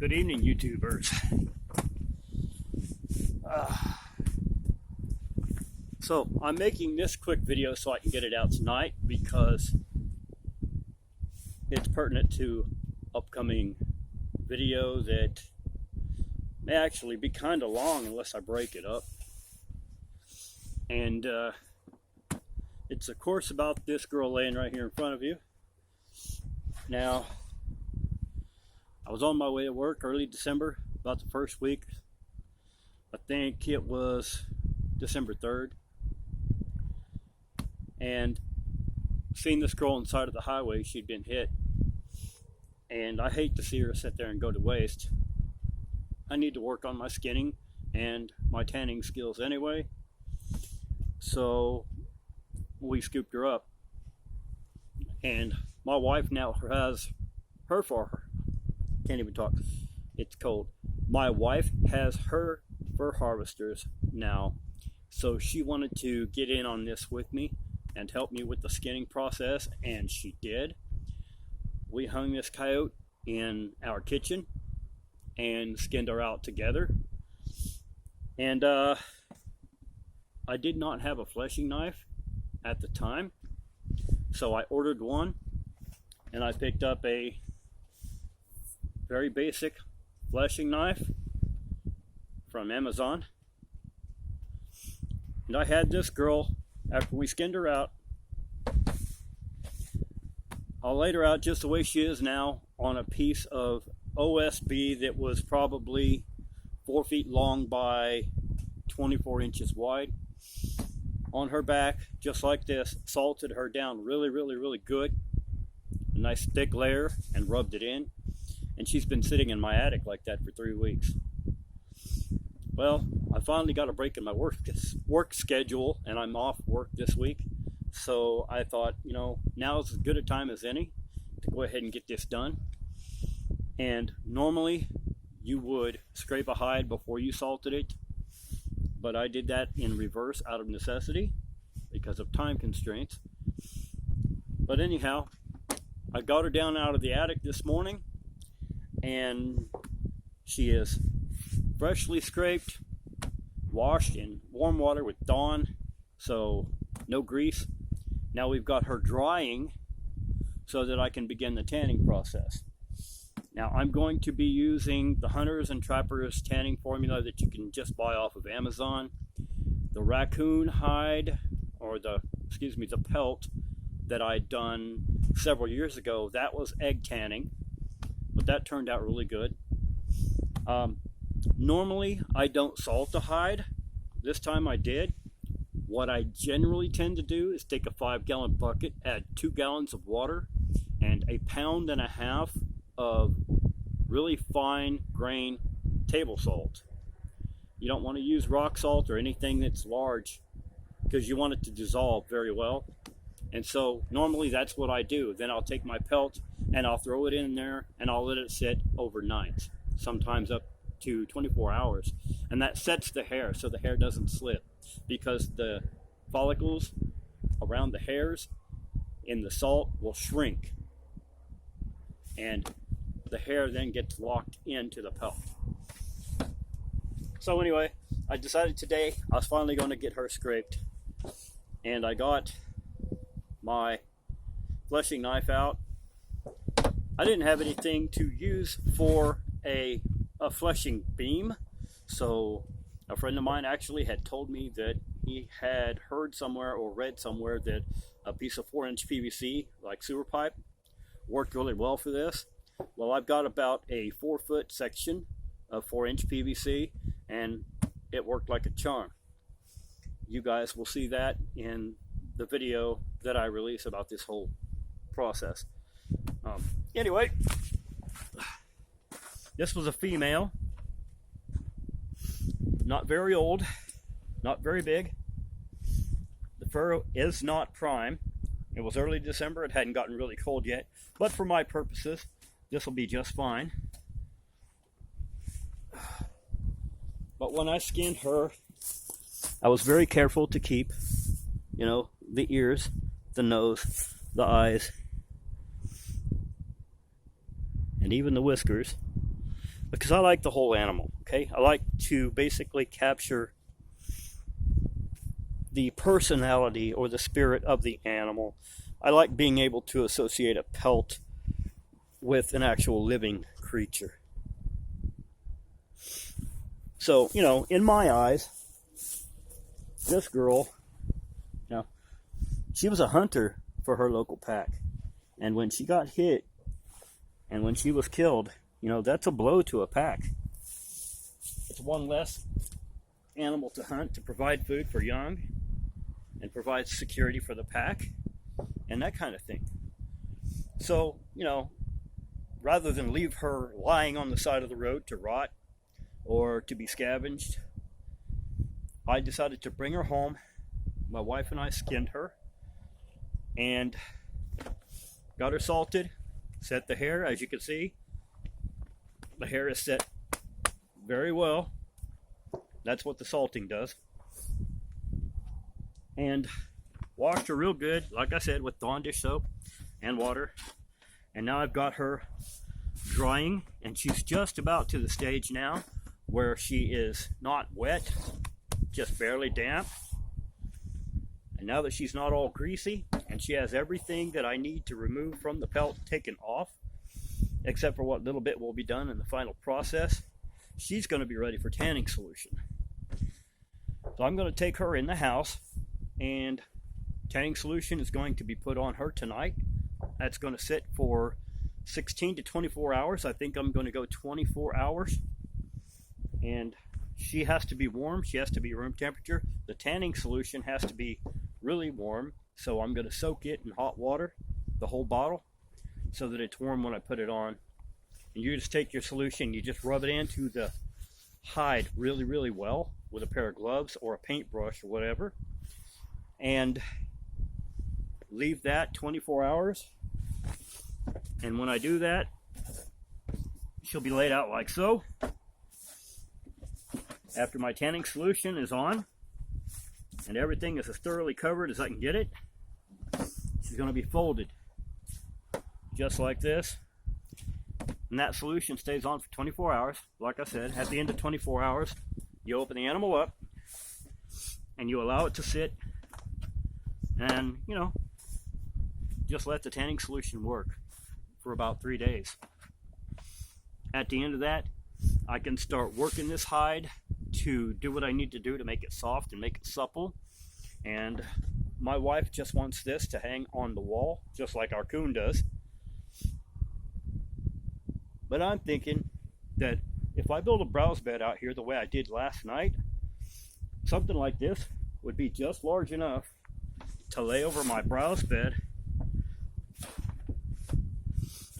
Good evening, YouTubers. So I'm making this quick video so I can get it out tonight because it's pertinent to upcoming video that may actually be kind of long unless I break it up. And it's of course about this girl laying right here in front of you. Now, I was on my way to work early December, about the first week. I think it was December 3rd. And seeing this girl on the side of the highway, she'd been hit. And I hate to see her sit there and go to waste. I need to work on my skinning and my tanning skills anyway. So we scooped her up. And my wife now has her for her. Can't even talk. It's cold. My wife has her fur harvesters now, so she wanted to get in on this with me and help me with the skinning process, and she did. We hung this coyote in our kitchen and skinned her out together. And I did not have a fleshing knife at the time, so I ordered one, and I picked up a very basic fleshing knife from Amazon. And I had this girl, after we skinned her out, I laid her out just the way she is now on a piece of OSB that was probably 4 feet long by 24 inches wide. On her back, just like this, salted her down really good. A nice thick layer, and rubbed it in. And she's been sitting in my attic like that for 3 weeks. Well, I finally got a break in my work schedule, and I'm off work this week. So I thought, you know, now's as good a time as any to go ahead and get this done. And normally you would scrape a hide before you salted it, but I did that in reverse out of necessity because of time constraints. But anyhow, I got her down out of the attic this morning, and she is freshly scraped, washed in warm water with Dawn, so no grease. Now we've got her drying so that I can begin the tanning process. Now I'm going to be using the Hunters and Trappers tanning formula that you can just buy off of Amazon. The raccoon hide, or the pelt that I'd done several years ago, that was egg tanning, but that turned out really good. Normally I don't salt the hide. This time I did. What I generally tend to do is take a 5-gallon bucket, add 2 gallons of water, and 1.5 pounds of really fine grain table salt. You don't want to use rock salt or anything that's large because you want it to dissolve very well. And so normally that's what I do. Then I'll take my pelt and I'll throw it in there and I'll let it sit overnight, sometimes up to 24 hours. And that sets the hair so the hair doesn't slip, because the follicles around the hairs in the salt will shrink. And the hair then gets locked into the pelt. So anyway, I decided today I was finally going to get her scraped. And I got my fleshing knife out. I didn't have anything to use for a fleshing beam, so a friend of mine actually had told me that he had heard somewhere or read somewhere that a piece of 4-inch PVC, like sewer pipe, worked really well for this. Well, I've got about a 4-foot section of 4-inch PVC, and it worked like a charm. You guys will see that in the video that I release about this whole process. Anyway, this was a female, not very old, not very big. The fur is not prime. It was early December, it hadn't gotten really cold yet, but for my purposes, this will be just fine. But when I skinned her, I was very careful to keep, the ears, the nose, the eyes, and even the whiskers because I like the whole animal, okay? I like to basically capture the personality or the spirit of the animal. I like being able to associate a pelt with an actual living creature. So, you know, in my eyes, this girl, you know, she was a hunter for her local pack. And when she got hit and when she was killed, you know, that's a blow to a pack. It's one less animal to hunt to provide food for young and provide security for the pack and that kind of thing. So, you know, rather than leave her lying on the side of the road to rot or to be scavenged, I decided to bring her home. My wife and I skinned her and got her salted, set the hair. As you can see, the hair is set very well. That's what the salting does. And washed her real good, like I said, with Dawn dish soap and water. And now I've got her drying, and she's just about to the stage now where she is not wet, just barely damp. And now that she's not all greasy and she has everything that I need to remove from the pelt taken off, except for what little bit will be done in the final process, she's going to be ready for tanning solution. So I'm going to take her in the house, and tanning solution is going to be put on her tonight. That's going to sit for 16 to 24 hours. I think I'm going to go 24 hours. And she has to be warm. She has to be room temperature. The tanning solution has to be really warm. So I'm going to soak it in hot water, the whole bottle, so that it's warm when I put it on. And you just take your solution, you just rub it into the hide really, really well with a pair of gloves or a paintbrush or whatever. And leave that 24 hours. And when I do that, she'll be laid out like so. After my tanning solution is on and everything is as thoroughly covered as I can get it, she's going to be folded just like this. And that solution stays on for 24 hours. Like I said, at the end of 24 hours, you open the animal up and you allow it to sit and, you know, just let the tanning solution work for about 3 days. At the end of that, I can start working this hide to do what I need to do to make it soft and make it supple. And my wife just wants this to hang on the wall, just like our coon does. But I'm thinking that if I build a browse bed out here the way I did last night, something like this would be just large enough to lay over my browse bed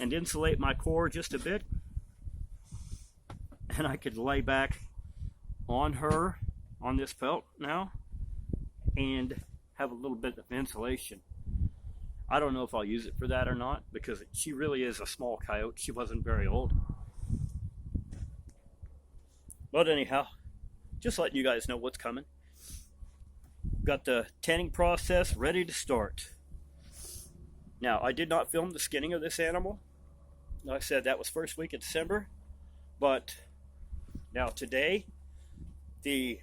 and insulate my core just a bit. And I could lay back on her, on this pelt now, and have a little bit of insulation. I don't know if I'll use it for that or not, because she really is a small coyote. She wasn't very old. But anyhow, just letting you guys know what's coming. Got the tanning process ready to start. Now, I did not film the skinning of this animal. Like I said, that was first week of December. But now today, the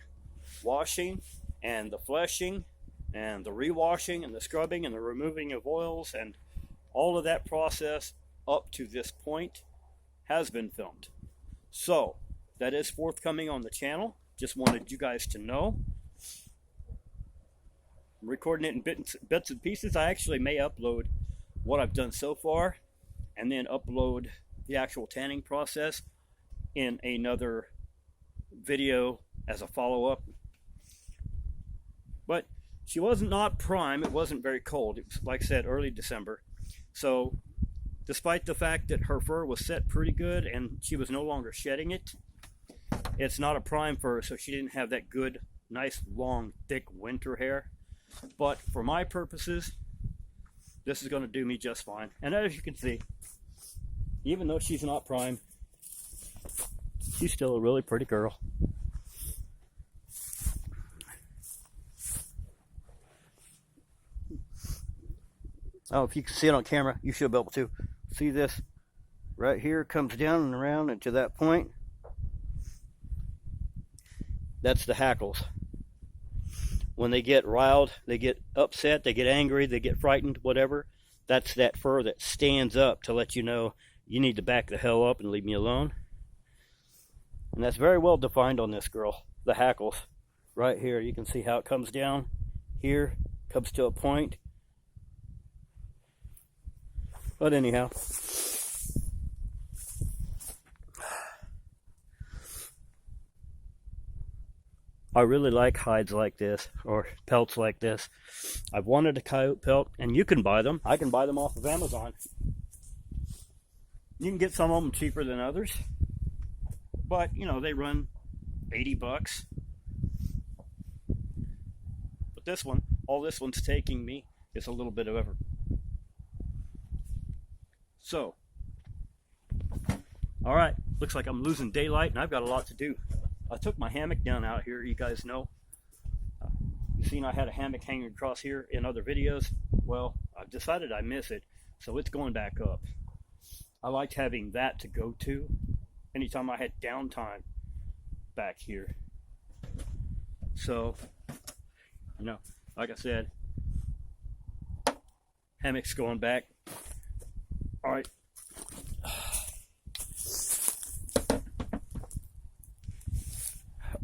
washing and the fleshing and the rewashing and the scrubbing and the removing of oils and all of that process up to this point has been filmed. So that is forthcoming on the channel. Just wanted you guys to know. I'm recording it in bits and pieces. I actually may upload what I've done so far and then upload the actual tanning process in another video as a follow-up. But she wasn't not prime. It wasn't very cold. It was, like I said, early December. So despite the fact that her fur was set pretty good and she was no longer shedding it, it's not a prime fur, so she didn't have that good, nice, long, thick winter hair. But for my purposes, this is going to do me just fine. And as you can see, even though she's not prime, she's still a really pretty girl. Oh, if you can see it on camera, you should be able to see this. Right here comes down and around and to that point. That's the hackles. When they get riled, they get upset, they get angry, they get frightened, whatever. That's that fur that stands up to let you know you need to back the hell up and leave me alone. And that's very well defined on this girl, the hackles. Right here, you can see how it comes down. Here, comes to a point. But anyhow, I really like hides like this, or pelts like this. I've wanted a coyote pelt, and you can buy them. I can buy them off of Amazon. You can get some of them cheaper than others, but you know, they run 80 bucks. But this one, all this one's taking me is a little bit of effort. So, all right, looks like I'm losing daylight, and I've got a lot to do. I took my hammock down out here, you guys know. You've seen I had a hammock hanging across here in other videos. Well, I've decided I miss it, so it's going back up. I liked having that to go to anytime I had downtime back here. So, you know, like I said, hammock's going back. All right.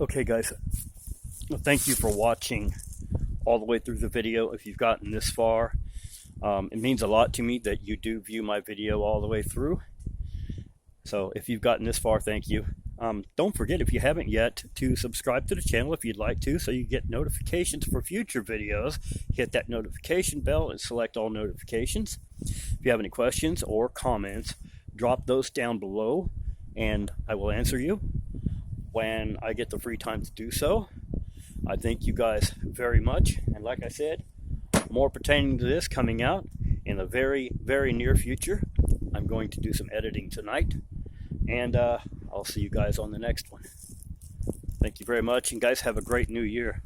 Okay, guys, well, thank you for watching all the way through the video. If you've gotten this far, it means a lot to me that you do view my video all the way through. So if you've gotten this far, thank you. Don't forget, if you haven't yet, to subscribe to the channel if you'd like to, so you get notifications for future videos. Hit that notification bell and select all notifications. If you have any questions or comments, drop those down below and I will answer you when I get the free time to do so. I thank you guys very much, and like I said, more pertaining to this coming out in the very, very near future. I'm going to do some editing tonight, and I'll see you guys on the next one. Thank you very much, and guys, have a great new year.